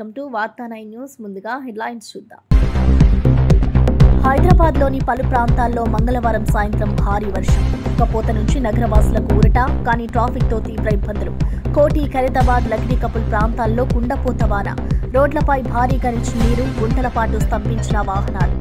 Welcome to వార్తా 9 news. ముందుగా headlines చూద్దాం. హైదరాబాద్లోని పలు ప్రాంతాల్లో మంగళవారం సాయంత్రం భారీ వర్షం. ఉక్కపోత నుంచి నగరవాసులకు ఊరట, కానీ ట్రాఫిక్తో తీవ్ర ఇబ్బందులు. కోటి, ఖైరతాబాద్, లక్డీకపుల్ ప్రాంతాల్లో కుండపోత వాన. రోడ్లపై భారీగా నిలిచిన నీరు, గుంటల పాటు స్తంభించిన వాహనాలు.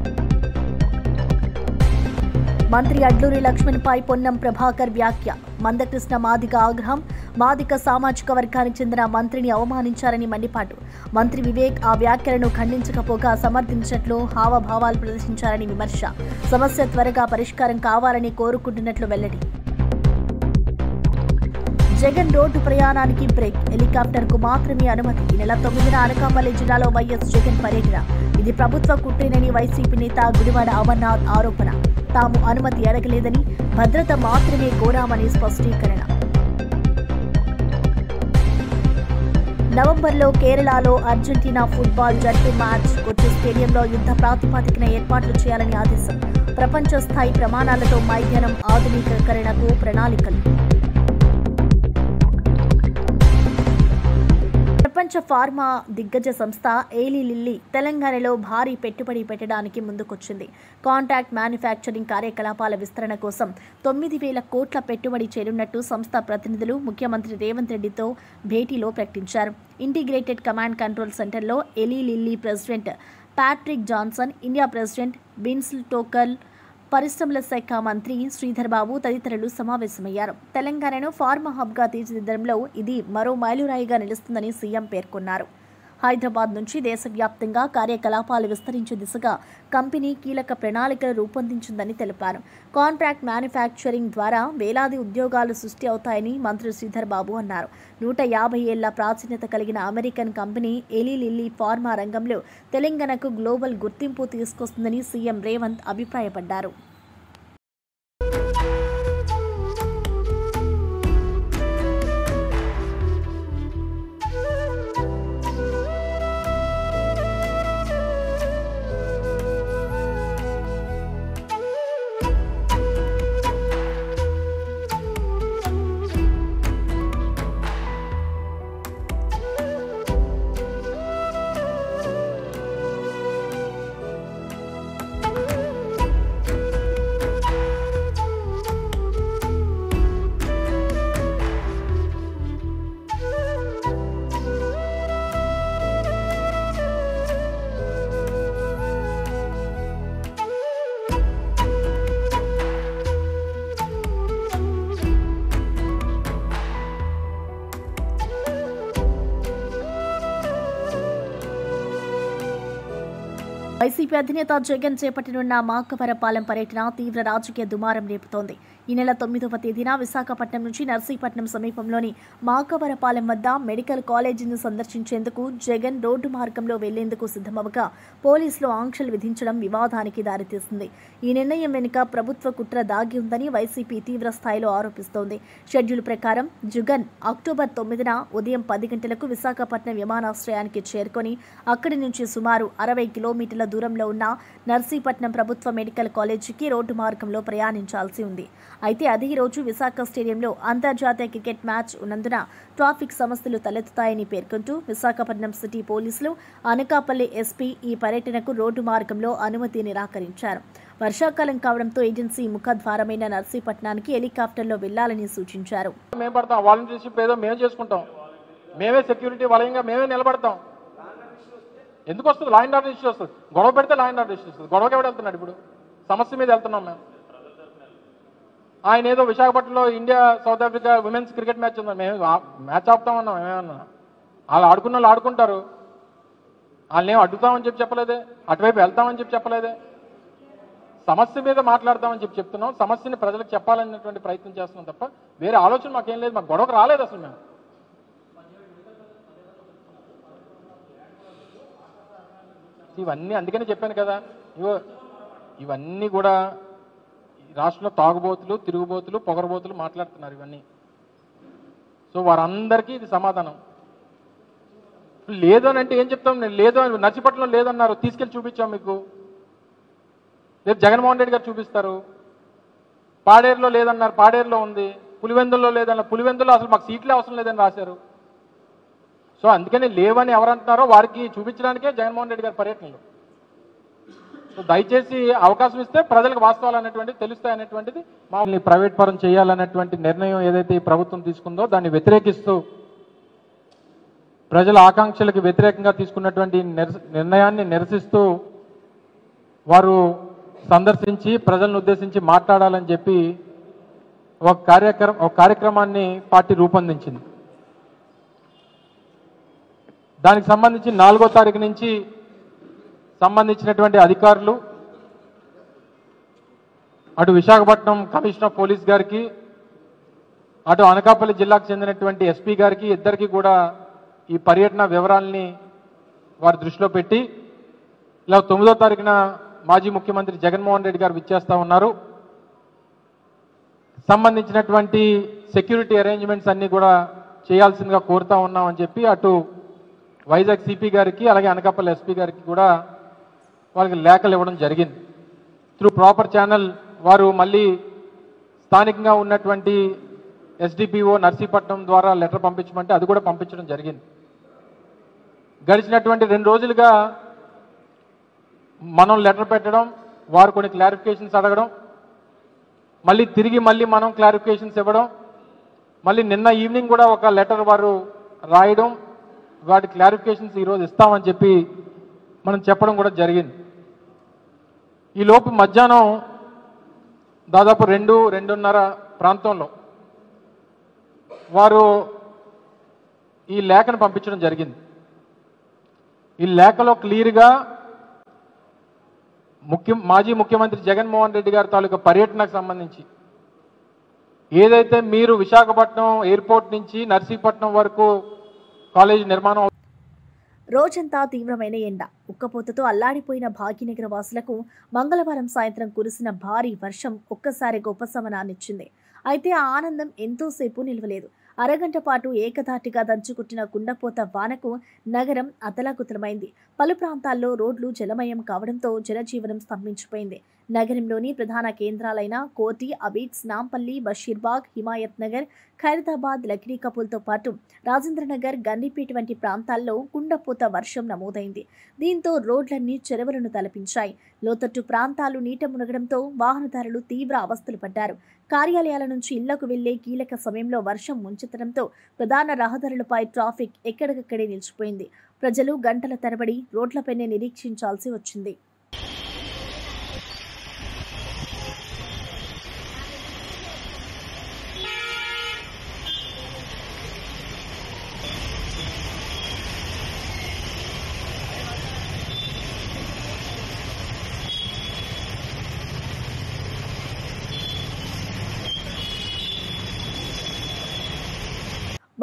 మంత్రి అడ్లూరి లక్ష్మణ్పై పొన్నం ప్రభాకర్ వ్యాఖ్య. మందకృష్ణ మాదిగ ఆగ్రహం. మాదిగ సామాజిక వర్గానికి చెందిన మంత్రిని అవమానించారని మండిపాటు. మంత్రి వివేక్ ఆ వ్యాఖ్యలను ఖండించకపోగా సమర్థించినట్లు హావభావాలు ప్రదర్శించారని విమర్శ. సమస్య త్వరగా పరిష్కారం కావాలని కోరుకుంటున్నట్లు వెల్లడి. జగన్ రోడ్డు ప్రయాణానికి బ్రేక్. హెలికాప్టర్కు మాత్రమే అనుమతి. ఈ నెల 9న అనకాపల్లి జిల్లాలో వైఎస్ జగన్ పర్యటన. ఇది ప్రభుత్వ కుట్రేనని వైసీపీ నేత గుడివాడ అమర్నాథ్ ఆరోపణ. తాము అనుమతి అడగలేదని, భద్రత మాత్రమే కోరామని స్పష్టీకరణ. నవంబర్లో కేరళలో అర్జెంటీనా ఫుట్బాల్ జట్టు మ్యాచ్. కొచ్చి స్టేడియంలో యుద్ధ ప్రాతిపదికన ఏర్పాట్లు చేయాలని ఆదేశం. ప్రపంచ స్థాయి ప్రమాణాలతో మైదానం ఆధునీకరణకు ప్రణాళికలు. ప్రపంచ ఫార్మా దిగ్గజ సంస్థ ఏలీ లిల్లీ తెలంగాణలో భారీ పెట్టుబడి పెట్టడానికి ముందుకొచ్చింది. కాంట్రాక్ట్ మ్యానుఫ్యాక్చరింగ్ కార్యకలాపాల విస్తరణ కోసం 9,000 కోట్ల పెట్టుబడి చేరున్నట్టు సంస్థ ప్రతినిధులు ముఖ్యమంత్రి రేవంత్ రెడ్డితో భేటీలో ప్రకటించారు. ఇంటిగ్రేటెడ్ కమాండ్ కంట్రోల్ సెంటర్లో Eli Lilly president Patrick Johnson, India president Winselow Tucker, పరిశ్రమల శాఖ మంత్రి శ్రీధర్ బాబు తదితరులు సమావేశమయ్యారు. తెలంగాణను ఫార్మా హబ్గా తీర్చిదిద్దడంలో ఇది మరో మైలురాయిగా నిలుస్తుందని సీఎం పేర్కొన్నారు. హైదరాబాద్ నుంచి దేశవ్యాప్తంగా కార్యకలాపాలు విస్తరించే దిశగా కంపెనీ కీలక ప్రణాళికలు రూపొందించిందని తెలిపారు. కాంట్రాక్ట్ మ్యానుఫ్యాక్చరింగ్ ద్వారా వేలాది ఉద్యోగాలు సృష్టి అవుతాయని మంత్రి శ్రీధర్ బాబు అన్నారు. 150 ఏళ్ల ప్రాచీనత కలిగిన American company Eli lily pharma రంగంలో తెలంగాణకు గ్లోబల్ గుర్తింపు తీసుకొస్తుందని సీఎం రేవంత్ అభిప్రాయపడ్డారు. వైసీపీ అధినేత జగన్ చేపట్టనున్న మాకవరపాలెం పర్యటన తీవ్ర రాజకీయ దుమారం రేపుతోంది. ఈ నెల 9వ తేదీన విశాఖపట్నం నుంచి నర్సీపట్నం సమీపంలోని మాకవరపాలెం వద్ద మెడికల్ కాలేజీని సందర్శించేందుకు జగన్ రోడ్డు మార్గంలో వెళ్లేందుకు సిద్ధమవగా పోలీసులు ఆంక్షలు విధించడం వివాదానికి దారితీసింది. ఈ నిర్ణయం వెనుక ప్రభుత్వ కుట్ర దాగి ఉందని వైసీపీ తీవ్ర స్థాయిలో ఆరోపిస్తోంది. షెడ్యూల్ ప్రకారం జగన్ అక్టోబర్ 9న ఉదయం 10 గంటలకు విశాఖపట్నం విమానాశ్రయానికి చేరుకొని అక్కడి నుంచి సుమారు 60 కిలోమీటర్ల దూరంలో ఉన్న నర్సీపట్నం ప్రభుత్వ మెడికల్ కాలేజీకి రోడ్డు మార్గంలో ప్రయాణించాల్సి ఉంది. అయితే అదే రోజు విశాఖ స్టేడియంలో అంతర్జాతీయ క్రికెట్ మ్యాచ్ ఉన్నందున ట్రాఫిక్ సమస్యలు తలెత్తుతాయని పేర్కొంటూ విశాఖపట్నం సిటీ పోలీసులు, అనకాపల్లి ఎస్పీ ఈ పర్యటనకు రోడ్డు మార్గంలో అనుమతి నిరాకరించారు. వర్షాకాలం కావడంతో ఏజెన్సీ ముఖద్వారమైన నర్సీపట్నానికి హెలికాప్టర్లో వెళ్లాలని సూచించారు. మేమే సెక్యూరిటీ వలయంగా మేమే నిలబడతాం. ఎందుకు వస్తుంది? లా అండ్ ఆర్డర్ ఇష్యూ వస్తుంది. గొడవ పెడితే లా అండ్ ఆర్డర్ ఇష్యూ వస్తుంది. గొడవకి ఎవడు వెళ్తున్నాడు? ఇప్పుడు సమస్య మీద వెళ్తున్నాం మేము. ఆయన ఏదో విశాఖపట్నంలో India south Africa women's cricket match ఉందా, మేము మ్యాచ్ ఆపుతామన్నాం. ఏమన్నా వాళ్ళు ఆడుకున్న వాళ్ళు ఆడుకుంటారు. వాళ్ళని ఏం అడ్డుతామని చెప్పలేదే, అటువైపు వెళ్తామని చెప్పలేదే. సమస్య మీద మాట్లాడతామని చెప్తున్నాం. సమస్యని ప్రజలకు చెప్పాలనేటువంటి ప్రయత్నం చేస్తున్నాం తప్ప వేరే ఆలోచన మాకేం లేదు. మాకు గొడవకు రాలేదు అసలు. మేము ఇవన్నీ అందుకనే చెప్పాను కదా, ఇవన్నీ కూడా రాష్ట్రంలో తాగుబోతులు, తిరుగుబోతులు, పొగరబోతులు మాట్లాడుతున్నారు ఇవన్నీ. సో వారందరికీ ఇది సమాధానం. లేదు అని అంటే ఏం చెప్తాం? నేను లేదు అని, నర్సీపట్నంలో లేదన్నారు, తీసుకెళ్ళి చూపించాం మీకు. రేపు జగన్మోహన్ రెడ్డి గారు చూపిస్తారు. పాడేరులో లేదన్నారు, పాడేరులో ఉంది. పులివెందుల్లో లేదన్నారు, పులివెందులో అసలు మాకు సీట్లే అవసరం లేదని రాశారు. సో సో అందుకని లేవని ఎవరంటున్నారో వారికి చూపించడానికే జగన్మోహన్ రెడ్డి గారి పర్యటనలు. సో దయచేసి అవకాశం ఇస్తే ప్రజలకు వాస్తవాలు అనేటువంటిది తెలుస్తాయనేటువంటిది మామూలు ప్రైవేట్ పరం చేయాలనేటువంటి నిర్ణయం ఏదైతే ఈ ప్రభుత్వం తీసుకుందో దాన్ని వ్యతిరేకిస్తూ ప్రజల ఆకాంక్షలకు వ్యతిరేకంగా తీసుకున్నటువంటి నిర్ణయాన్ని నిరసిస్తూ వారు సందర్శించి ప్రజలను ఉద్దేశించి మాట్లాడాలని చెప్పి ఒక కార్యక్రమాన్ని పార్టీ రూపొందించింది. దానికి సంబంధించి 4వ తారీఖు నుంచి సంబంధించినటువంటి అధికారులు అటు విశాఖపట్నం కమిషనర్ ఆఫ్ పోలీస్ గారికి అటు అనకాపల్లి జిల్లాకు చెందినటువంటి ఎస్పీ గారికి ఇద్దరికి కూడా ఈ పర్యటన వివరాలని వారి దృష్టిలో పెట్టి ఇలా 9వ తారీఖున మాజీ ముఖ్యమంత్రి జగన్మోహన్ రెడ్డి గారు విచ్చేస్తా ఉన్నారు, సంబంధించినటువంటి సెక్యూరిటీ అరేంజ్మెంట్స్ అన్ని కూడా చేయాల్సిందిగా కోరుతా ఉన్నామని చెప్పి అటు వైజాగ్ సిపి గారికి అలాగే అనకాపల్లి ఎస్పీ గారికి కూడా వాళ్ళకి లేఖలు ఇవ్వడం జరిగింది. త్రూ ప్రాపర్ ఛానల్ వారు మళ్ళీ స్థానికంగా ఉన్నటువంటి ఎస్డిపిఓ నర్సీపట్నం ద్వారా లెటర్ పంపించమంటే అది కూడా పంపించడం జరిగింది. గడిచినటువంటి 2 రోజులుగా మనం లెటర్ పెట్టడం, వారు కొన్ని క్లారిఫికేషన్స్ అడగడం, మళ్ళీ మనం క్లారిఫికేషన్స్ ఇవ్వడం, మళ్ళీ నిన్న ఈవినింగ్ కూడా ఒక లెటర్ వారు రాయడం, వాటి క్లారిఫికేషన్స్ ఈరోజు ఇస్తామని చెప్పి మనం చెప్పడం కూడా జరిగింది. ఈ లోపు మధ్యాహ్నం దాదాపు 2-2:30 ప్రాంతంలో వారు ఈ లేఖను పంపించడం జరిగింది. ఈ లేఖలో క్లియర్గా మాజీ ముఖ్యమంత్రి జగన్మోహన్ రెడ్డి గారి తాలూకా పర్యటనకు సంబంధించి ఏదైతే మీరు విశాఖపట్నం ఎయిర్పోర్ట్ నుంచి నర్సీపట్నం వరకు కాలేజీ నిర్మాణం రోజంతా తీవ్రమైన ఎండ, ఉక్కపోతతో అల్లాడిపోయిన భాగ్యనగర వాసులకు మంగళవారం సాయంత్రం కురిసిన భారీ వర్షం ఒక్కసారిగా ఉపశమనాన్నిచ్చింది. అయితే ఆ ఆనందం ఎంతోసేపు నిలవలేదు. అరగంట పాటు ఏకధాటిగా దంచుకుట్టిన కుండపోత వానకు నగరం అతలాకుతలమైంది. పలు ప్రాంతాల్లో రోడ్లు జలమయం కావడంతో జనజీవనం స్తంభించిపోయింది. నగరంలోని ప్రధాన కేంద్రాలైన కోటి, అబీడ్స్, నాంపల్లి, బషీర్బాగ్, హిమాయత్ నగర్, ఖైరతాబాద్, లక్డీ కపూల్తో పాటు రాజేంద్రనగర్, గండిపేట వంటి ప్రాంతాల్లో కుండపోత వర్షం నమోదైంది. దీంతో రోడ్లన్నీ చెరువులను తలపించాయి. లోతట్టు ప్రాంతాలు నీట మునగడంతో వాహనదారులు తీవ్ర అవస్థలు పడ్డారు. కార్యాలయాల నుంచి ఇళ్లకు వెళ్లే కీలక సమయంలో వర్షం ముంచెత్తడంతో ప్రధాన రహదారులపై ట్రాఫిక్ ఎక్కడికక్కడే నిలిచిపోయింది. ప్రజలు గంటల తరబడి రోడ్లపైనే నిరీక్షించాల్సి వచ్చింది.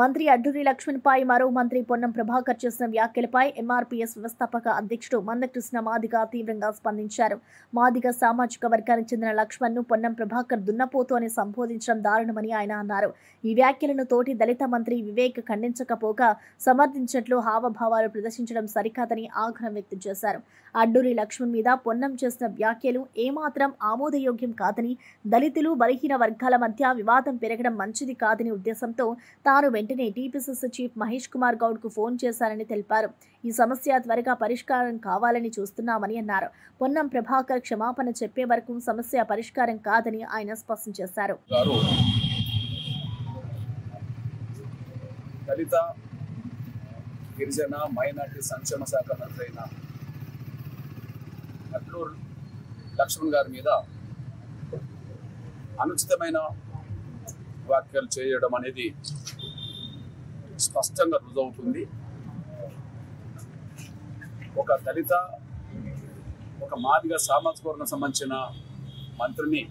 మంత్రి అడ్డూరి లక్ష్మణ్పై మరో మంత్రి పొన్నం ప్రభాకర్ చేసిన వ్యాఖ్యలపై ఎంఆర్పీఎస్ వ్యవస్థాపక అధ్యక్షుడు మందకృష్ణ మాదిగ తీవ్రంగా స్పందించారు. మాదిగ సామాజిక వర్గానికి చెందిన లక్ష్మణ్ను పొన్నం ప్రభాకర్ దున్నపోతు అని సంబోధించడం దారుణమని ఆయన అన్నారు. ఈ వ్యాఖ్యలను తోటి దళిత మంత్రి వివేక్ ఖండించకపోగా సమర్థించినట్లు హావభావాలు ప్రదర్శించడం సరికాదని ఆగ్రహం వ్యక్తం చేశారు. అడ్డూరి లక్ష్మణ్ మీద పొన్నం చేసిన వ్యాఖ్యలు ఏమాత్రం ఆమోదయోగ్యం కాదని, దళితులు, బలహీన వర్గాల మధ్య వివాదం పెరగడం మంచిది కాదని ఉద్దేశంతో తాను వెంటనే టీపీసీసీ చీఫ్ మహేష్ కుమార్ గౌడ్కు ఫోన్ చేశారని తెలిపారు. ఈ సమస్య త్వరగా పరిష్కారం కావాలని చూస్తున్నామని అన్నారు. పొన్నం ప్రభాకర్ క్షమాపణ చెప్పే వరకు సమస్య పరిష్కారం కాదని ఆయన స్పష్టం చేశారు. దళిత, గిరిజన, మైనార్టీ సంక్షేమ శాఖ మంత్రి అయిన అడ్డూరి లక్ష్మణ్ గారి మీద అనుచితమైన వ్యాఖ్యలు చేయడం అనేది స్పష్టంగా రుజువుతుంది. ఒక దళిత, ఒక మాదిగ సామాజిక వర్గం సంబంధించిన మంత్రిని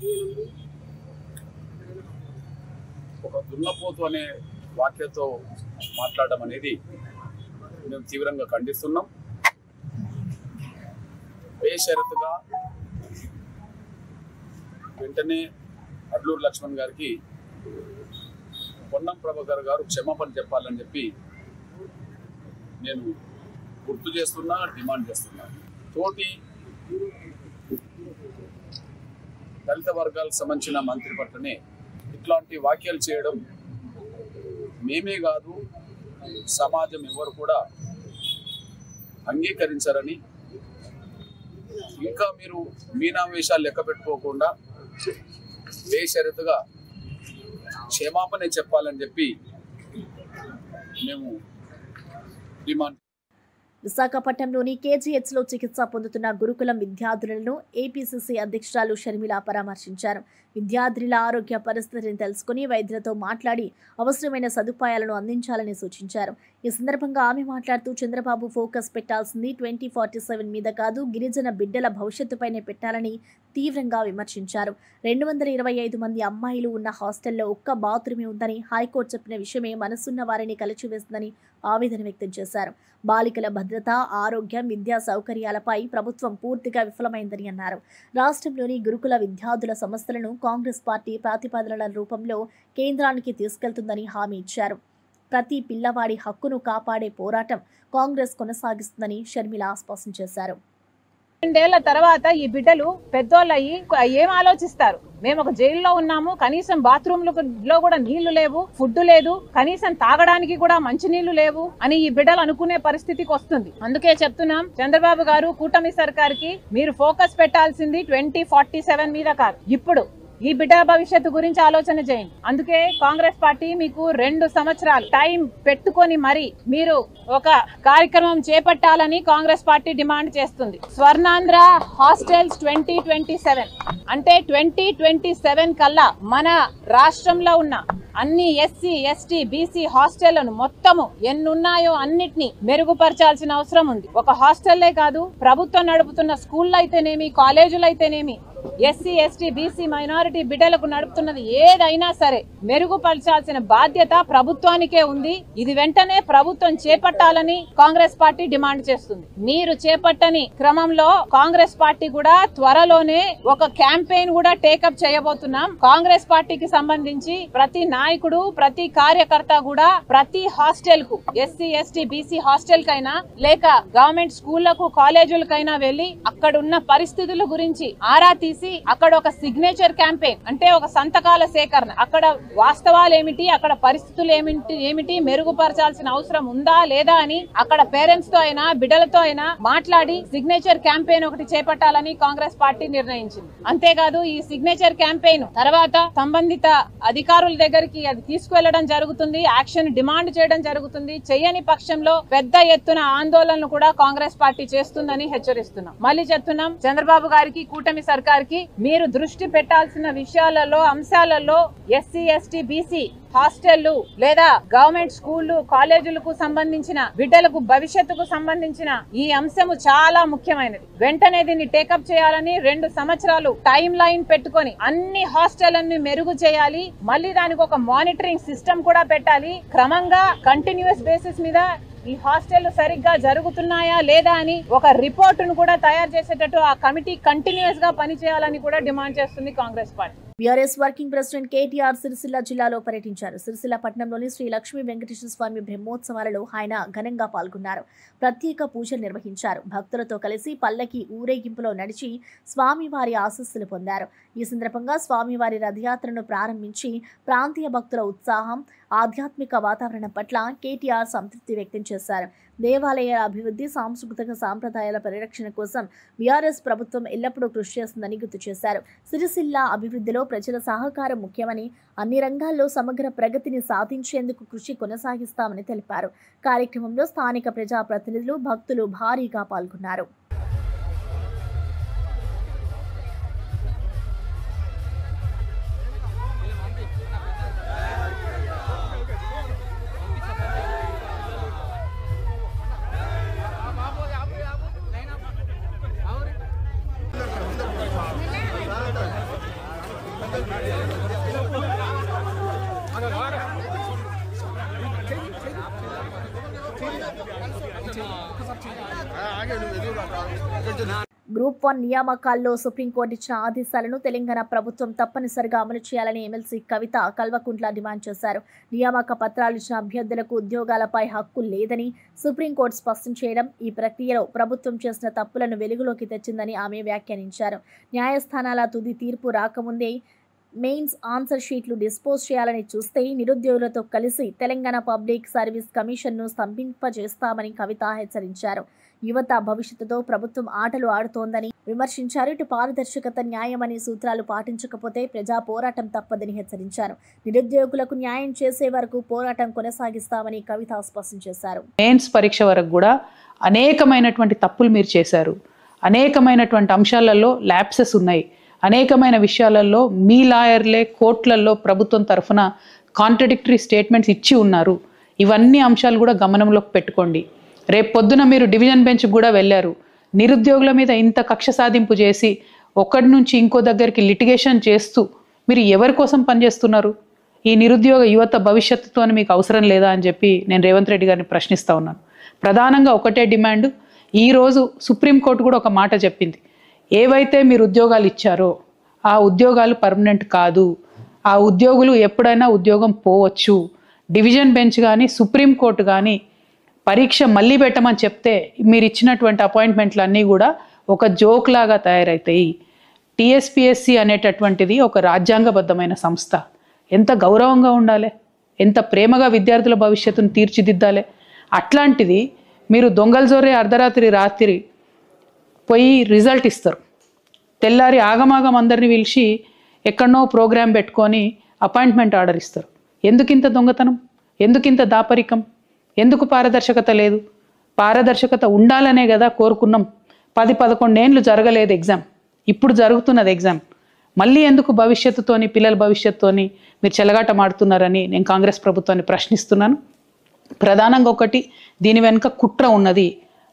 ఒక దున్నపోతు అనే వాక్యతో మాట్లాడడం అనేది మేము తీవ్రంగా ఖండిస్తున్నాం. బేషరతుగా వెంటనే అడ్డూరి లక్ష్మణ్ గారికి పొన్నం ప్రభాకర్ గారు క్షమాపణ చెప్పాలని చెప్పి నేను గుర్తు చేస్తున్నా, డిమాండ్ చేస్తున్నా. తోటి దళిత వర్గాలకు సంబంధించిన మంత్రి పట్లనే ఇట్లాంటి వ్యాఖ్యలు చేయడం మేమే కాదు, సమాజం ఎవరు కూడా అంగీకరించారని, ఇంకా మీరు మీనావేశాలు లెక్క పెట్టుకోకుండా బేషరతుగా క్షమాపణ చెప్పాలని చెప్పి మేము డిమాండ్. విశాఖపట్నంలోని కేజీహెచ్లో చికిత్స పొందుతున్న గురుకులం విద్యార్థులను ఏపీసీసీ అధ్యక్షురాలు షర్మిల పరామర్శించారు. విద్యార్థుల ఆరోగ్య పరిస్థితిని తెలుసుకుని వైద్యులతో మాట్లాడి అవసరమైన సదుపాయాలను అందించాలని సూచించారు. ఈ సందర్భంగా ఆమె మాట్లాడుతూ చంద్రబాబు ఫోకస్ పెట్టాల్సింది 2047 మీద కాదు, గిరిజన బిడ్డల భవిష్యత్తుపైనే పెట్టాలని తీవ్రంగా విమర్శించారు. 225 మంది అమ్మాయిలు ఉన్న హాస్టల్లో ఒక్క బాత్రూమే ఉందని హైకోర్టు చెప్పిన విషయమే మనసున్న వారిని కలిచివేస్తుందని ఆవేదన వ్యక్తం చేశారు. బాలికల భద్రత, ఆరోగ్యం, విద్యా సౌకర్యాలపై ప్రభుత్వం పూర్తిగా విఫలమైందని అన్నారు. రాష్ట్రంలోని గురుకుల విద్యార్థుల సమస్యలను కాంగ్రెస్ పార్టీ ప్రతిపాదనల రూపంలో కేంద్రానికి తీసుకెళ్తుందని హామీ ఇచ్చారు. ప్రతి పిల్లవాడి హక్కును కాపాడే పోరాటం కాంగ్రెస్ కొనసాగిస్తుందని షర్మిల స్పష్టం చేశారు. 2 ఏళ్ల తర్వాత ఈ బిడ్డలు పెద్దోళ్ళయ్యి ఏం ఆలోచిస్తారు? మేము ఒక జైల్లో ఉన్నాము, కనీసం బాత్రూంలో కూడా నీళ్లు లేవు, ఫుడ్ లేదు, కనీసం తాగడానికి కూడా మంచినీళ్లు లేవు అని ఈ బిడ్డలు అనుకునే పరిస్థితికి వస్తుంది. అందుకే చెప్తున్నాం, చంద్రబాబు గారు, కూటమి సర్కార్కి మీరు ఫోకస్ పెట్టాల్సింది 2047 మీద కాదు, ఇప్పుడు ఈ బిడ్డ భవిష్యత్తు గురించి ఆలోచన చేయండి. అందుకే కాంగ్రెస్ పార్టీ మీకు 2 సంవత్సరాలు టైం పెట్టుకొని మరి మీరు ఒక కార్యక్రమం చేపట్టాలని కాంగ్రెస్ పార్టీ డిమాండ్ చేస్తుంది. స్వర్ణాంధ్ర హాస్టల్స్ 2027 అంటే 2027 కల్లా మన రాష్ట్రంలో ఉన్న అన్ని ఎస్సీ, ఎస్టీ, బీసీ హాస్టళ్లను మొత్తము ఎన్నున్నాయో అన్నిటినీ మెరుగుపరచాల్సిన అవసరం ఉంది. ఒక హాస్టల్లే కాదు, ప్రభుత్వం నడుపుతున్న స్కూళ్ళు అయితేనేమి, కాలేజీలు అయితేనేమి, ఎస్సీ, ఎస్టీ, బీసీ, మైనారిటీ బిడ్డలకు నడుపుతున్నది ఏదైనా సరే మెరుగుపరచాల్సిన బాధ్యత ప్రభుత్వానికే ఉంది. ఇది వెంటనే ప్రభుత్వం చేపట్టాలని కాంగ్రెస్ పార్టీ డిమాండ్ చేస్తుంది. మీరు చేపట్టని క్రమంలో కాంగ్రెస్ పార్టీ కూడా త్వరలోనే ఒక క్యాంపెయిన్ కూడా టేకప్ చేయబోతున్నాం. కాంగ్రెస్ పార్టీకి సంబంధించి ప్రతి నాయకుడు, ప్రతి కార్యకర్త కూడా ప్రతి హాస్టల్ కు, ఎస్సీ, ఎస్టీ, బీసీ హాస్టల్ కైనా లేక గవర్నమెంట్ స్కూళ్లకు, కాలేజీలకైనా వెళ్లి అక్కడున్న పరిస్థితుల గురించి ఆరా తీసి అక్కడ ఒక సిగ్నేచర్ క్యాంపెయిన్ అంటే ఒక సంతకాల సేకరణ, అక్కడ వాస్తవాలు ఏమిటి, అక్కడ పరిస్థితులు ఏమిటి మెరుగుపరచాల్సిన అవసరం ఉందా లేదా అని అక్కడ పేరెంట్స్ తో అయినా బిడ్డలతో అయినా మాట్లాడి సిగ్నేచర్ క్యాంపెయిన్ ఒకటి చేపట్టాలని కాంగ్రెస్ పార్టీ నిర్ణయించింది. అంతేకాదు ఈ సిగ్నేచర్ క్యాంపెయిన్ తర్వాత సంబంధిత అధికారుల దగ్గరికి అది తీసుకువెళ్లడం జరుగుతుంది, యాక్షన్ డిమాండ్ చేయడం జరుగుతుంది. చేయని పక్షంలో పెద్ద ఎత్తున ఆందోళనలు కూడా కాంగ్రెస్ పార్టీ చేస్తుందని హెచ్చరిస్తున్నాం. మళ్ళీ చెప్తున్నాం, చంద్రబాబు గారికి, కూటమి సర్కార్ మీరు దృష్టి పెట్టాల్సిన విషయాలలో, అంశాలలో ఎస్సీ, ఎస్టీ, బీసీ హాస్టళ్లు లేదా గవర్నమెంట్ స్కూళ్లు, కాలేజీలకు సంబంధించిన బిడ్డలకు భవిష్యత్తుకు సంబంధించిన ఈ అంశము చాలా ముఖ్యమైనది. వెంటనే దీన్ని టేకప్ చేయాలని 2 సంవత్సరాలు టైం లైన్ పెట్టుకొని అన్ని హాస్టళ్లను మెరుగు చేయాలి. మళ్ళీ దానికి ఒక మానిటరింగ్ సిస్టమ్ కూడా పెట్టాలి. క్రమంగా కంటిన్యూస్ బేసిస్ మీద ఈ హాస్టల్ సరిగ్గా జరుగుతున్నాయా లేదా అని ఒక రిపోర్టును కూడా తయారు చేసేటట్టు ఆ కమిటీ కంటిన్యూస్ గా పనిచేయాలని కూడా డిమాండ్ చేస్తుంది Congress party. BRS working president KTR Sircilla జిల్లాలో పర్యటించారు. సిరిసిల్ల పట్టణంలోని శ్రీ లక్ష్మీ వెంకటేశ్వర స్వామి బ్రహ్మోత్సవాలలో ఆయన ఘనంగా పాల్గొన్నారు. ప్రత్యేక పూజలు నిర్వహించారు. భక్తులతో కలిసి పల్లకి ఊరేగింపులో నడిచి స్వామివారి ఆశీస్సులు పొందారు. ఈ సందర్భంగా స్వామివారి రథయాత్రను ప్రారంభించి ప్రాంతీయ భక్తుల ఉత్సాహం, ఆధ్యాత్మిక వాతావరణం పట్ల కేటీఆర్ సంతృప్తి వ్యక్తం చేశారు. దేవాలయాల అభివృద్ధి, సాంస్కృతిక సాంప్రదాయాల పరిరక్షణ కోసం బీఆర్ఎస్ ప్రభుత్వం ఎల్లప్పుడూ కృషి చేస్తుందని గుర్తు చేశారు. సిరిసిల్ల అభివృద్ధిలో ప్రజల సహకారం ముఖ్యమని, అన్ని రంగాల్లో సమగ్ర ప్రగతిని సాధించేందుకు కృషి కొనసాగిస్తామని తెలిపారు. కార్యక్రమంలో స్థానిక ప్రజాప్రతినిధులు, భక్తులు భారీగా పాల్గొన్నారు. గ్రూప్ 1 నియామకాల్లో సుప్రీంకోర్టు ఇచ్చిన ఆదేశాలను తెలంగాణ ప్రభుత్వం తప్పనిసరిగా అమలు చేయాలని ఎమ్మెల్సీ కవిత కల్వకుంట్ల డిమాండ్ చేశారు. నియామక పత్రాలు ఇచ్చిన అభ్యర్థులకు ఉద్యోగాలపై హక్కు లేదని సుప్రీంకోర్టు స్పష్టం చేయడం ఈ ప్రక్రియలో ప్రభుత్వం చేసిన తప్పులను వెలుగులోకి తెచ్చిందని ఆమె వ్యాఖ్యానించారు. న్యాయస్థానాల తుది తీర్పు రాకముందే మెయిన్స్ ఆన్సర్ షీట్లు డిస్పోజ్ చేయాలని చూస్తే నిరుద్యోగులతో కలిసి తెలంగాణ పబ్లిక్ సర్వీస్ కమిషన్ను స్తంభింపజేస్తామని కవిత హెచ్చరించారు. యువత భవిష్యత్తుతో ప్రభుత్వం ఆటలు ఆడుతోందని విమర్శించారు. ఇటు పారదర్శకత, న్యాయమని సూత్రాలు పాటించకపోతే ప్రజా పోరాటం తప్పదని హెచ్చరించారు. నిరుద్యోగులకు న్యాయం చేసే వరకు పోరాటం కొనసాగిస్తామని కవిత స్పష్టం చేశారు. మెయిన్స్ పరీక్ష వరకు కూడా అనేకమైనటువంటి తప్పులు మీరు చేశారు. అనేకమైనటువంటి అంశాలలో ల్యాప్సెస్ ఉన్నాయి. అనేకమైన విషయాలలో మీ లాయర్లే కోర్టులలో ప్రభుత్వం తరఫున కాంట్రడిక్టరీ స్టేట్మెంట్స్ ఇచ్చి ఉన్నారు. ఇవన్నీ అంశాలు కూడా గమనంలోకి పెట్టుకోండి. రేపు పొద్దున మీరు డివిజన్ బెంచ్ కూడా వెళ్ళారు. నిరుద్యోగుల మీద ఇంత కక్ష సాధింపు చేసి ఒకటి నుంచి ఇంకో దగ్గరికి లిటిగేషన్ చేస్తూ మీరు ఎవరి కోసం పనిచేస్తున్నారు? ఈ నిరుద్యోగ యువత భవిష్యత్తుతో మీకు అవసరం లేదా అని చెప్పి నేను రేవంత్ రెడ్డి గారిని ప్రశ్నిస్తూ ఉన్నాను. ప్రధానంగా ఒకటే డిమాండ్. ఈరోజు సుప్రీంకోర్టు కూడా ఒక మాట చెప్పింది. ఏవైతే మీరు ఉద్యోగాలు ఇచ్చారో ఆ ఉద్యోగాలు పర్మనెంట్ కాదు. ఆ ఉద్యోగులు ఎప్పుడైనా ఉద్యోగం పోవచ్చు. డివిజన్ బెంచ్ కానీ సుప్రీంకోర్టు కానీ పరీక్ష మళ్ళీ పెట్టమని చెప్తే మీరు ఇచ్చినటువంటి అపాయింట్మెంట్లు అన్నీ కూడా ఒక జోక్ లాగా తయారవుతాయి. టీఎస్పీఎస్సీ అనేటటువంటిది ఒక రాజ్యాంగబద్ధమైన సంస్థ. ఎంత గౌరవంగా ఉండాలి, ఎంత ప్రేమగా విద్యార్థుల భవిష్యత్తును తీర్చిదిద్దాలి. అట్లాంటిది మీరు దొంగల జోరే రాత్రి పోయి రిజల్ట్ ఇస్తారు. తెల్లారి ఆగమాగం అందరిని పిలిచి ఎక్కడనో ప్రోగ్రాం పెట్టుకొని అపాయింట్మెంట్ ఆర్డర్ ఇస్తారు. ఎందుకింత దొంగతనం? ఎందుకింత దాపరికం? ఎందుకు పారదర్శకత లేదు? పారదర్శకత ఉండాలనే కదా కోరుకున్నాం. 10-11 ఏళ్ళు జరగలేదు ఎగ్జామ్, ఇప్పుడు జరుగుతున్నది ఎగ్జామ్. మళ్ళీ ఎందుకు భవిష్యత్తుతోని, పిల్లల భవిష్యత్తుతోని మీరు చెలగాట మాడుతున్నారని నేను కాంగ్రెస్ ప్రభుత్వాన్ని ప్రశ్నిస్తున్నాను. ప్రధానంగా ఒకటి, దీని వెనుక కుట్ర ఉన్నది.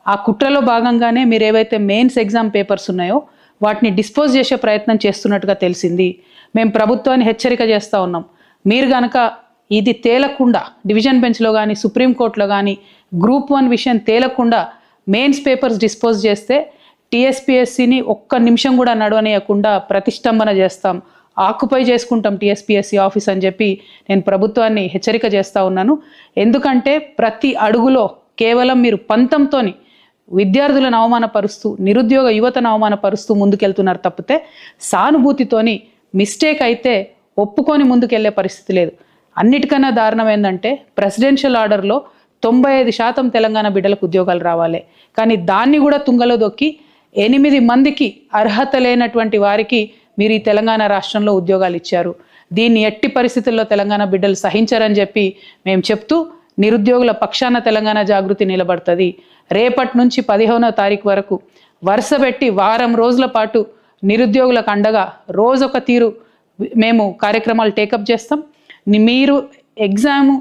ఆ కుట్రలో భాగంగానే మీరు ఏవైతే మెయిన్స్ ఎగ్జామ్ పేపర్స్ ఉన్నాయో వాటిని డిస్పోజ్ చేసే ప్రయత్నం చేస్తున్నట్టుగా తెలిసింది. మేము ప్రభుత్వాన్ని హెచ్చరిక చేస్తూ ఉన్నాం. మీరు కనుక ఇది తేలకుండా డివిజన్ బెంచ్లో కానీ సుప్రీంకోర్టులో కానీ గ్రూప్ 1 విషయం తేలకుండా మెయిన్స్ పేపర్స్ డిస్పోజ్ చేస్తే టీఎస్పీఎస్సీని ఒక్క నిమిషం కూడా నడవనీయకుండా ప్రతిష్టంభన చేస్తాం, ఆక్యుపై చేసుకుంటాం టీఎస్పీఎస్సీ ఆఫీస్ అని చెప్పి నేను ప్రభుత్వాన్ని హెచ్చరిక చేస్తూ ఉన్నాను. ఎందుకంటే ప్రతి అడుగులో కేవలం మీరు పంతంతోని విద్యార్థులను అవమానపరుస్తూ, నిరుద్యోగ యువతను అవమానపరుస్తూ ముందుకెళ్తున్నారు తప్పితే సానుభూతితోని మిస్టేక్ అయితే ఒప్పుకొని ముందుకెళ్లే పరిస్థితి లేదు. అన్నిటికన్నా దారుణం ఏంటంటే ప్రెసిడెన్షియల్ ఆర్డర్లో 95% తెలంగాణ బిడ్డలకు ఉద్యోగాలు రావాలి. కానీ దాన్ని కూడా తుంగలో దొక్కి 8 మందికి అర్హత లేనటువంటి వారికి మీరు ఈ తెలంగాణ రాష్ట్రంలో ఉద్యోగాలు ఇచ్చారు. దీన్ని ఎట్టి పరిస్థితుల్లో తెలంగాణ బిడ్డలు సహించారని చెప్పి మేము చెప్తూ నిరుద్యోగుల పక్షాన తెలంగాణ జాగృతి నిలబడుతుంది. రేపటి నుంచి 15వ తారీఖు వరకు వరుసపెట్టి వారం రోజుల పాటు నిరుద్యోగులకు అండగా రోజొక తీరు మేము కార్యక్రమాలు టేకప్ చేస్తాం. మీరు ఎగ్జామ్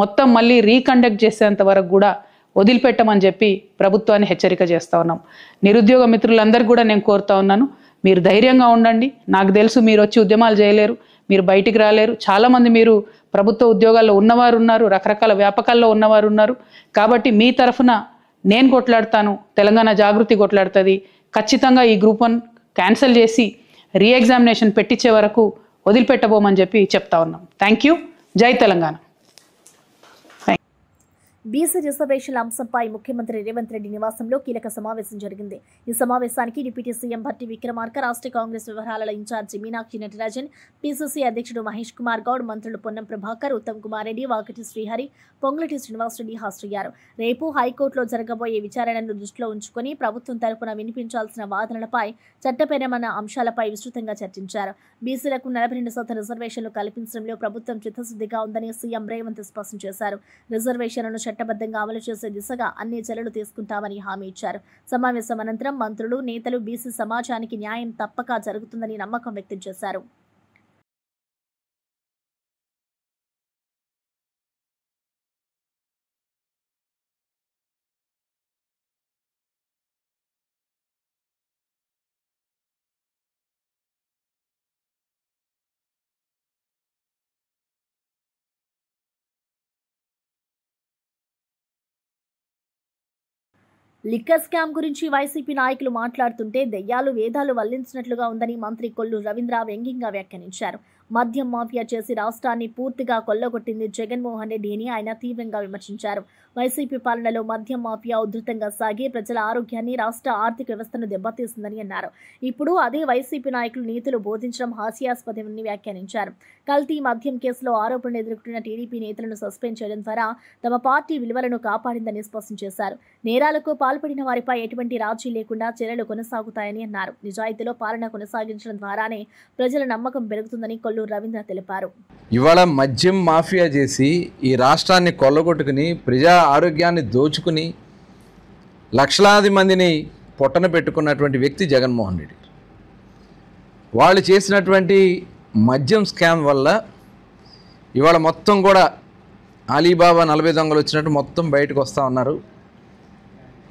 మొత్తం మళ్ళీ రీకండక్ట్ చేసేంత వరకు కూడా వదిలిపెట్టమని చెప్పి ప్రభుత్వాన్ని హెచ్చరిక చేస్తూ ఉన్నాం. నిరుద్యోగ మిత్రులందరూ కూడా నేను కోరుతా ఉన్నాను, మీరు ధైర్యంగా ఉండండి. నాకు తెలుసు మీరు వచ్చి ఉద్యమాలు చేయలేరు, మీరు బయటికి రాలేరు. చాలామంది మీరు ప్రభుత్వ ఉద్యోగాల్లో ఉన్నవారు ఉన్నారు, రకరకాల వ్యాపకాల్లో ఉన్నవారు ఉన్నారు. కాబట్టి మీ తరఫున నేను కొట్లాడతాను, తెలంగాణ జాగృతి కొట్లాడుతుంది. ఖచ్చితంగా ఈ గ్రూప్ 1 క్యాన్సిల్ చేసి రీఎగ్జామినేషన్ పెట్టించే వరకు వదిలిపెట్టబోమని చెప్పి చెప్తా ఉన్నాం. Thank you. జై తెలంగాణ. బీసీ రిజర్వేషన్ల అంశంపై ముఖ్యమంత్రి రేవంత్ రెడ్డి నివాసంలో కీలక సమావేశం జరిగింది. ఈ సమావేశానికి డిప్యూటీ సీఎం భట్టి విక్రమార్క, రాష్ట్ర కాంగ్రెస్ వ్యవహారాల ఇన్ఛార్జి మీనాక్షి నటరాజన్, పీసీసీ అధ్యక్షుడు మహేష్ కుమార్ గౌడ్, మంత్రులు పొన్నం ప్రభాకర్, ఉత్తమ్ కుమార్ రెడ్డి, వాకటి శ్రీహరి, పొంగులటి శ్రీనివాసరెడ్డి హాజరయ్యారు. రేపు హైకోర్టులో జరగబోయే విచారణను దృష్టిలో ఉంచుకొని ప్రభుత్వం తరపున వినిపించాల్సిన వాదనలపై, చట్టపరమైన అంశాలపై విస్తృతంగా చర్చించారు. బీసీలకు 42% రిజర్వేషన్లు కల్పించడంలో ప్రభుత్వం చిత్తశుద్ధిగా ఉందని సీఎం రేవంత్ స్పష్టం చేశారు. రిజర్వేషన్లను చట్టబద్ధంగా అమలు చేసే దిశగా అన్ని చర్యలు తీసుకుంటామని హామీ ఇచ్చారు. సమావేశం అనంతరం మంత్రులు, నేతలు బీసీ సమాజానికి న్యాయం తప్పక జరుగుతుందని నమ్మకం వ్యక్తం చేశారు. లిక్కర్ స్కామ్ గురించి వైసీపీ నాయకులు మాట్లాడుతుంటే దెయ్యాలు వేదాలు వల్లించినట్లుగా ఉందని మంత్రి కొల్లు రవీంద్ర వ్యంగ్యంగా వ్యాఖ్యానించారు. మద్యం మాఫియా చేసి రాష్ట్రాన్ని పూర్తిగా కొల్లగొట్టింది జగన్మోహన్ రెడ్డి అని ఆయన తీవ్రంగా విమర్శించారు. వైసీపీ పాలనలో మద్యం మాఫియా ఉధృతంగా సాగి ప్రజల ఆరోగ్యాన్ని, రాష్ట్ర ఆర్థిక వ్యవస్థను దెబ్బతీస్తుందని అన్నారు. ఇప్పుడు అదే వైసీపీ నాయకులు నీతులు బోధించడం హాస్యాస్పదమని వ్యాఖ్యానించారు. కల్తీ మద్యం కేసులో ఆరోపణలు ఎదుర్కొంటున్న టీడీపీ నేతలను సస్పెండ్ చేయడం ద్వారా తమ పార్టీ విలువలను కాపాడిందని స్పష్టం చేశారు. నేరాలకు పాల్పడిన వారిపై ఎటువంటి రాజీ లేకుండా చర్యలు కొనసాగుతాయని అన్నారు. నిజాయితీలో పాలన కొనసాగించడం ద్వారానే ప్రజల నమ్మకం పెరుగుతుందని కొల్లూరు రవీంద్ర తెలిపారు. ఇవాళ మద్యం మాఫియా చేసి ఈ రాష్ట్రాన్ని కొల్లగొట్టుకుని ప్రజా ఆరోగ్యాన్ని దోచుకుని లక్షలాది మందిని పొట్టన పెట్టుకున్నటువంటి వ్యక్తి జగన్మోహన్ రెడ్డి. వాళ్ళు చేసినటువంటి మద్యం స్కామ్ వల్ల ఇవాళ మొత్తం కూడా అలీబాబా 40 దొంగలు వచ్చినట్టు మొత్తం బయటకు వస్తూ ఉన్నారు.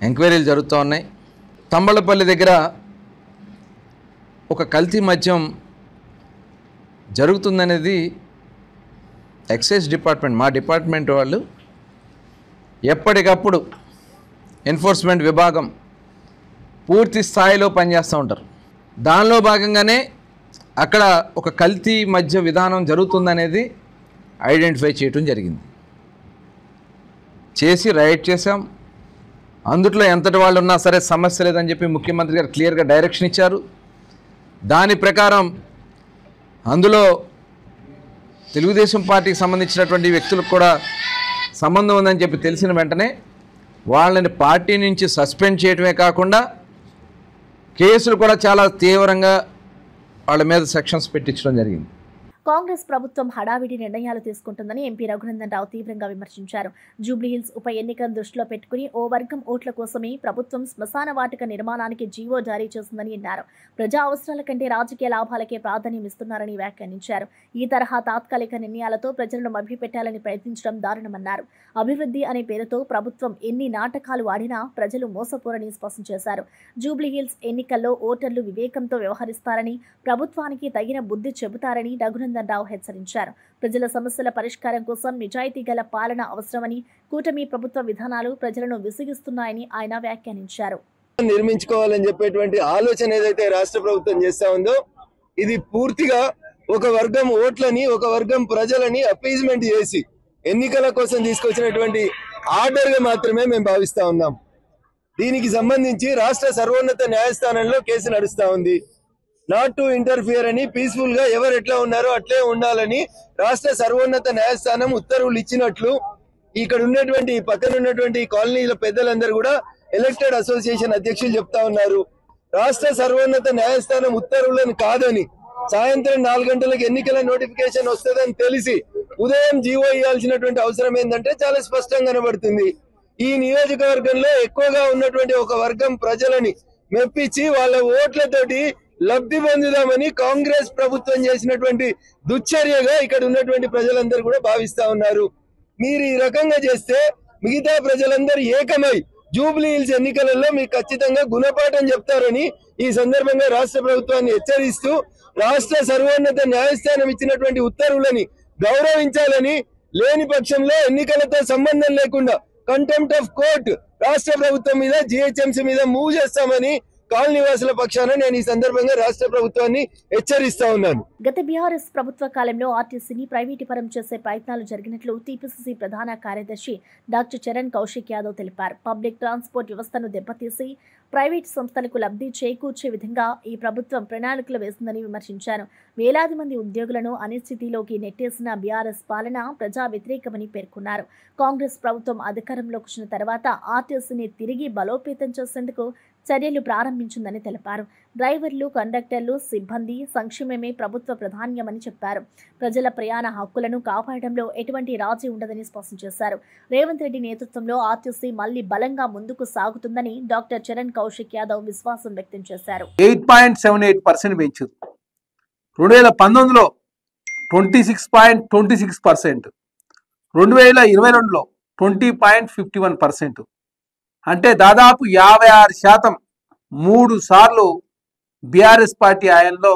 ఎంక్వైరీలు జరుగుతూ ఉన్నాయి. తంబళ్ళపల్లి దగ్గర ఒక కల్తీ మద్యం జరుగుతుందనేది ఎక్సైజ్ డిపార్ట్మెంట్, మా డిపార్ట్మెంట్ వాళ్ళు ఎప్పటికప్పుడు ఎన్ఫోర్స్మెంట్ విభాగం పూర్తి స్థాయిలో పనిచేస్తూ ఉంటారు. దానిలో భాగంగానే అక్కడ ఒక కల్తీ మద్య విధానం జరుగుతుందనేది ఐడెంటిఫై చేయటం జరిగింది. చేసి రైడ్ చేసాం. అందుట్లో ఎంతటి వాళ్ళు ఉన్నా సరే సమస్య లేదని చెప్పి ముఖ్యమంత్రి గారు క్లియర్గా డైరెక్షన్ ఇచ్చారు. దాని ప్రకారం అందులో తెలుగుదేశం పార్టీకి సంబంధించినటువంటి వ్యక్తులకు కూడా సంబంధం ఉందని చెప్పి తెలిసిన వెంటనే వాళ్ళని పార్టీ నుంచి సస్పెండ్ చేయడమే కాకుండా కేసులు కూడా చాలా తీవ్రంగా వాళ్ళ మీద సెక్షన్స్ పెట్టించడం జరిగింది. కాంగ్రెస్ ప్రభుత్వం హడావిడి నిర్ణయాలు తీసుకుంటుందని ఎంపీ రఘునందన్ రావు తీవ్రంగా విమర్శించారు. జూబ్లీహిల్స్ ఉప ఎన్నికను దృష్టిలో పెట్టుకుని ఓ వర్గం ఓట్ల కోసమే ప్రభుత్వం శ్మశాన వాటిక నిర్మాణానికి జీవో జారీ చేస్తుందని అన్నారు. ప్రజా అవసరాల కంటే రాజకీయ లాభాలకే ప్రాధాన్యం ఇస్తున్నారని వ్యాఖ్యానించారు. ఈ తరహా తాత్కాలిక నిర్ణయాలతో ప్రజలను మభ్యపెట్టాలని ప్రయత్నించడం దారుణమన్నారు. అభివృద్ధి అనే పేరుతో ప్రభుత్వం ఎన్ని నాటకాలు ఆడినా ప్రజలు మోసపోరని స్పష్టం చేశారు. జూబ్లీహిల్స్ ఎన్నికల్లో ఓటర్లు వివేకంతో వ్యవహరిస్తారని, ప్రభుత్వానికి తగిన బుద్ధి చెబుతారని రఘునందన్ రావు హెచ్చరించారు. ప్రజల సమస్యల పరిష్కారం కోసం నిజాయితీ గల పాలన అవసరమని, కూటమి ప్రభుత్వ విధానాలు ప్రజలను విసిగిస్తున్నాయని ఆయన వ్యాఖ్యానించారు. నిర్మించుకోవాలని చెప్పేటువంటి ఆలోచన ఏదైతే రాష్ట్ర ప్రభుత్వం చేస్తా ఉందో ఇది పూర్తిగా ఒక వర్గం ఓట్లని, ఒక వర్గం ప్రజలని అపీజ్మెంట్ చేసి ఎన్నికల కోసం తీసుకొచ్చినటువంటి ఆర్డర్ గా మాత్రమే మేము భావిస్తా ఉన్నాం. దీనికి సంబంధించి రాష్ట్ర సర్వోన్నత న్యాయస్థానంలో కేసు నడుస్తా ఉంది. నాట్ టు ఇంటర్ఫియర్ అని, పీస్ఫుల్ గా ఎవరు ఎట్లా ఉన్నారో అట్లే ఉండాలని రాష్ట్ర సర్వోన్నత న్యాయస్థానం ఉత్తర్వులు ఇచ్చినట్లు ఇక్కడ ఉన్నటువంటి పక్కన ఉన్నటువంటి కాలనీల పెద్దలందరూ కూడా ఎలక్టెడ్ అసోసియేషన్ అధ్యక్షులు చెప్తా ఉన్నారు. రాష్ట్ర సర్వోన్నత న్యాయస్థానం ఉత్తర్వులను కాదని, సాయంత్రం 4 గంటలకు ఎన్నికల నోటిఫికేషన్ వస్తుందని తెలిసి ఉదయం జీవో ఇవ్వాల్సినటువంటి అవసరం ఏంటంటే చాలా స్పష్టంగా కనబడుతుంది. ఈ నియోజకవర్గంలో ఎక్కువగా ఉన్నటువంటి ఒక వర్గం ప్రజలని మెప్పించి వాళ్ళ ఓట్లతోటి లబ్ధి పొందుదామని కాంగ్రెస్ ప్రభుత్వం చేసినటువంటి దుశ్చర్యగా ఇక్కడ ఉన్నటువంటి ప్రజలందరూ కూడా భావిస్తా ఉన్నారు. మీరు ఈ రకంగా చేస్తే మిగతా ప్రజలందరూ ఏకమై జూబ్లీ హిల్స్ ఎన్నికలలో మీకు ఖచ్చితంగా గుణపాఠం చెప్తారని ఈ సందర్భంగా రాష్ట్ర ప్రభుత్వాన్ని హెచ్చరిస్తూ, రాష్ట్ర సర్వోన్నత న్యాయస్థానం ఇచ్చినటువంటి ఉత్తర్వులని గౌరవించాలని, లేని పక్షంలో ఎన్నికలతో సంబంధం లేకుండా కంటెంప్ట్ ఆఫ్ కోర్ట్ రాష్ట్ర ప్రభుత్వం మీద, జిహెచ్ఎంసీ మీద మూవ్ చేస్తామని కాలనీవాసుల పక్షాన నేను ఈ సందర్భంగా రాష్ట్ర ప్రభుత్వాన్ని హెచ్చరిస్తా ఉన్నాను. గత బీఆర్ఎస్ ప్రభుత్వ కాలంలో ఆర్టీసీని ప్రైవేటీకరణ చేసే ప్రయత్నాలు జరిగినట్లు టీపీసీసీ ప్రధాన కార్యదర్శి డాక్టర్ చరణ్ కౌశిక్ యాదవ్ తెలిపారు. పబ్లిక్ ట్రాన్స్పోర్ట్ వ్యవస్థను దెబ్బతీసి ప్రైవేట్ సంస్థలకు లబ్ధి చేకూర్చే విధంగా ఈ ప్రభుత్వం ప్రణాళికలు వేసిందని విమర్శించారు. వేలాది మంది ఉద్యోగులను అనిశ్చితిలోకి నెట్టేసిన బీఆర్ఎస్ పాలన ప్రజా వ్యతిరేకమని పేర్కొన్నారు. కాంగ్రెస్ ప్రభుత్వం అధికారంలోకి వచ్చిన తర్వాత ఆర్టీసీని తిరిగి బలోపేతం చేసేందుకు చర్యలు ప్రారంభించిందని తెలిపారు. డ్రైవర్లు, కండక్టర్లు, సిబ్బంది సంక్షేమమే ప్రభుత్వ ప్రాధాన్యమని చెప్పారు. ప్రజల ప్రయాణ హక్కులను కాపాడడంలో ఎటువంటి రాజీ ఉండదని స్పష్టం చేశారు. రేవంత్ రెడ్డి నేతృత్వంలో ఆర్టీసీ మళ్లీ బలంగా ముందుకు సాగుతుందని డాక్టర్ చరణ్ కౌశిక్ యాదవ్ విశ్వాసం వ్యక్తం చేశారు. 8.78% పెంచారు. 2019లో 26.26%, 2022లో 20.51%, అంటే దాదాపు 56%. 3 సార్లు బీఆర్ఎస్ పార్టీ హయాంలో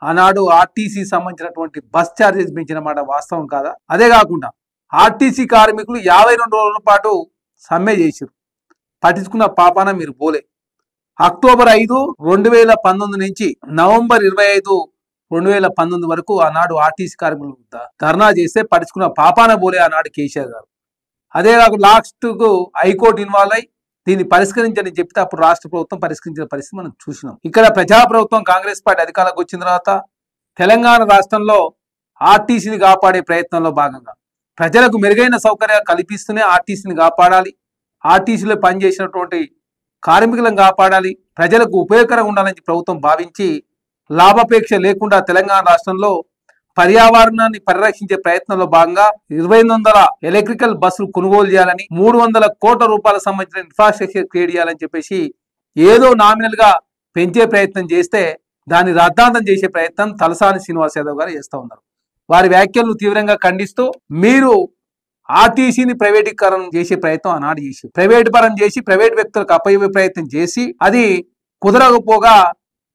ఆనాడు ఆర్టీసీ సంబంధించినటువంటి బస్ ఛార్జెస్ పెంచిన మాట వాస్తవం కాదా? అదే కాకుండా ఆర్టీసీ కార్మికులు 52 రోజుల పాటు సమ్మె చేశారు. పట్టించుకున్న పాపాన మీరు పోలే. అక్టోబర్ 5, 2019 నుంచి నవంబర్ 25 2019 వరకు ఆనాడు ఆర్టీసీ కార్మికులు ధర్నా చేస్తే పడుచుకున్న పాపాన బోలే ఆనాడు కేసీఆర్ గారు. అదే లాస్ట్కు హైకోర్టు ఇన్వాల్వ్ అయి దీన్ని పరిష్కరించని చెప్తే అప్పుడు రాష్ట్ర ప్రభుత్వం పరిష్కరించిన పరిస్థితి మనం చూసినాం. ఇక్కడ ప్రజాప్రభుత్వం కాంగ్రెస్ పార్టీ అధికారంలోకి వచ్చిన తర్వాత తెలంగాణ రాష్ట్రంలో ఆర్టీసీని కాపాడే ప్రయత్నంలో భాగంగా ప్రజలకు మెరుగైన సౌకర్యాలు కల్పిస్తూనే ఆర్టీసీని కాపాడాలి, ఆర్టీసీలో పనిచేసినటువంటి కార్మికులను కాపాడాలి, ప్రజలకు ఉపయోగకరంగా ఉండాలని ప్రభుత్వం భావించి లాభాపేక్ష లేకుండా తెలంగాణ రాష్ట్రంలో పర్యావరణాన్ని పరిరక్షించే ప్రయత్నంలో భాగంగా 2,800 ఎలక్ట్రికల్ బస్సులు కొనుగోలు చేయాలని, 300 కోట్ల రూపాయలకు సంబంధించిన ఇన్ఫ్రాస్ట్రక్చర్ క్రియేట్ చేయాలని చెప్పేసి ఏదో నామినల్ గా పెంచే ప్రయత్నం చేస్తే దాన్ని రద్దాంతం చేసే ప్రయత్నం తలసాని శ్రీనివాస్ యాదవ్ గారు చేస్తూ ఉన్నారు. వారి వ్యాఖ్యలను తీవ్రంగా ఖండిస్తూ మీరు ఆర్టీసీని ప్రైవేటీకరణ చేసే ప్రయత్నం ఆనాడు చేసి ప్రైవేట్ పరం చేసి ప్రైవేట్ వ్యక్తులకు అప్పయ్యే ప్రయత్నం చేసి అది కుదరకపోగా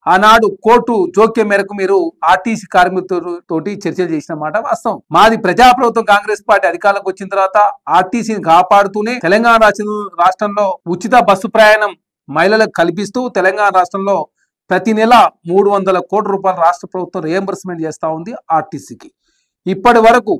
ఆనాడు కోర్టు జోక్యం మేరకు మీరు ఆర్టీసీ కార్మికులతోటి చర్చలు చేసిన మాట వాస్తవం. మాది ప్రజాప్రభుత్వం కాంగ్రెస్ పార్టీ అధికారంలోకి వచ్చిన తర్వాత ఆర్టీసీని కాపాడుతూనే తెలంగాణ రాష్ట్రంలో ఉచిత బస్సు ప్రయాణం మహిళలకు కల్పిస్తూ తెలంగాణ రాష్ట్రంలో ప్రతి నెల 300 కోట్ల రూపాయలు రాష్ట్ర ప్రభుత్వం రియంబర్స్మెంట్ చేస్తూ ఉంది ఆర్టీసీకి. ఇప్పటి వరకు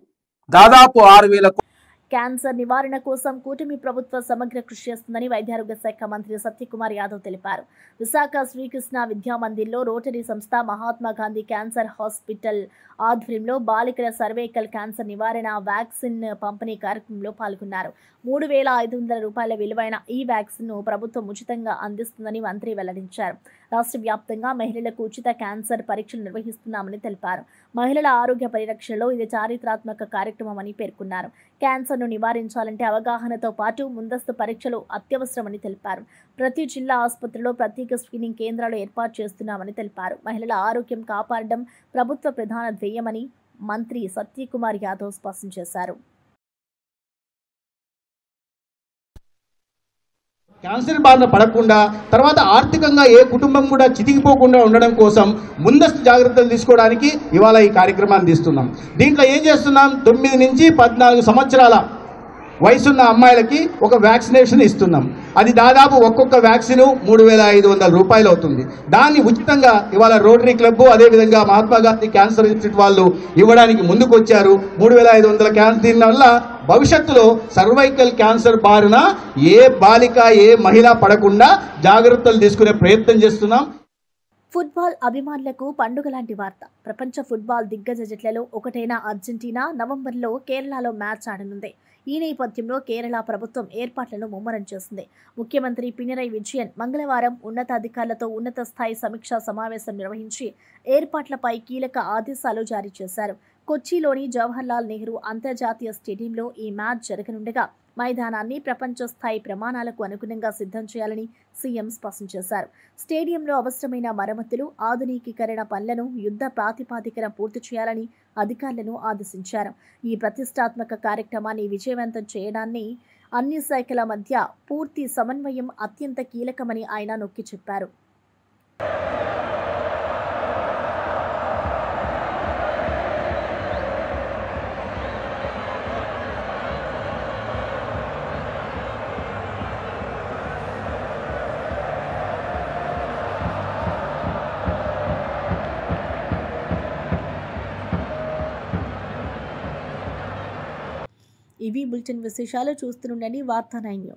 దాదాపు 6,000 క్యాన్సర్ నివారణ కోసం కూటమి ప్రభుత్వ సమగ్ర కృషి చేస్తుందని వైద్యారోగ్య శాఖ మంత్రి సత్యకుమార్ యాదవ్ తెలిపారు. విశాఖ శ్రీకృష్ణ విద్యామందిర్లో రోటరీ సంస్థ, మహాత్మా గాంధీ క్యాన్సర్ హాస్పిటల్ ఆధ్వర్యంలో బాలికల సర్వైకల్ క్యాన్సర్ నివారణ వ్యాక్సిన్ పంపిణీ కార్యక్రమంలో పాల్గొన్నారు. 3,500 రూపాయల విలువైన ఈ వ్యాక్సిన్ను ప్రభుత్వం ఉచితంగా అందిస్తుందని మంత్రి వెల్లడించారు. రాష్ట్ర వ్యాప్తంగా మహిళలకు ఉచిత క్యాన్సర్ పరీక్షలు నిర్వహిస్తున్నామని తెలిపారు. మహిళల ఆరోగ్య పరిరక్షణలో ఇది చారిత్రాత్మక కార్యక్రమమని పేర్కొన్నారు. క్యాన్సర్ను నివారించాలంటే అవగాహనతో పాటు ముందస్తు పరీక్షలు అత్యవసరమని తెలిపారు. ప్రతి జిల్లా ఆసుపత్రిలో ప్రత్యేక స్క్రీనింగ్ కేంద్రాలు ఏర్పాటు చేస్తున్నామని తెలిపారు. మహిళల ఆరోగ్యం కాపాడడం ప్రభుత్వ ప్రధాన ధ్యేయమని మంత్రి సత్యకుమార్ యాదవ్ స్పష్టం చేశారు. క్యాన్సర్ బారిన పడకుండా తర్వాత ఆర్థికంగా ఏ కుటుంబం కూడా చితికిపోకుండా ఉండడం కోసం ముందస్తు జాగ్రత్తలు తీసుకోవడానికి ఇవాళ ఈ కార్యక్రమాన్ని తీస్తున్నాం. దీంట్లో ఏం చేస్తున్నాం, 9 నుంచి 14 సంవత్సరాల వయసున్న అమ్మాయిలకి ఒక వ్యాక్సినేషన్ ఇస్తున్నాం. అది దాదాపు ఒక్కొక్క వ్యాక్సిన్ 3,500 రూపాయలు అవుతుంది. దాన్ని ఉచితంగా ఇవాళ రోటరీ క్లబ్ అదేవిధంగా మహాత్మా గాంధీ క్యాన్సర్ ఇన్స్టిట్యూట్ వాళ్ళు ఇవ్వడానికి ముందుకు వచ్చారు. 3,500 క్యాన్సర్. దీనివల్ల భవిష్యత్తులో సర్వైకల్ క్యాన్సర్ బారిన ఏ బాలిక ఏ మహిళ పడకుండా జాగ్రత్తలు తీసుకునే ప్రయత్నం చేస్తున్నాం. ఫుట్బాల్ అభిమానులకు పండుగ లాంటి వార్త. ప్రపంచ ఫుట్బాల్ దిగ్గజ జట్లలో ఒకటైన అర్జెంటీనా నవంబర్లో కేరళలో మ్యాచ్ ఆడనుంది. ఈ నేపథ్యంలో కేరళ ప్రభుత్వం ఏర్పాట్లను ముమ్మరం చేసింది. ముఖ్యమంత్రి పినరయి విజయన్ మంగళవారం ఉన్నతాధికారులతో ఉన్నత స్థాయి సమీక్షా సమావేశం నిర్వహించి ఏర్పాట్లపై కీలక ఆదేశాలు జారీ చేశారు. కొచ్చిలోని జవహర్లాల్ నెహ్రూ అంతర్జాతీయ స్టేడియంలో ఈ మ్యాచ్ జరగనుండగా మైదానాన్ని ప్రపంచ స్థాయి ప్రమాణాలకు అనుగుణంగా సిద్ధం చేయాలని సీఎం స్పష్టం చేశారు. స్టేడియంలో అవసరమైన మరమ్మతులు, ఆధునికీకరణ పనులను యుద్ధ ప్రాతిపాదికన పూర్తి చేయాలని అధికారులను ఆదేశించారు. ఈ ప్రతిష్టాత్మక కార్యక్రమాన్ని విజయవంతం చేయడాన్ని అన్ని శాఖల మధ్య పూర్తి సమన్వయం అత్యంత కీలకమని ఆయన నొక్కి చెప్పారు. ఇవి బులెటిన్ విశేషాలు. చూస్తుండండి వార్తా 9 న్యూస్.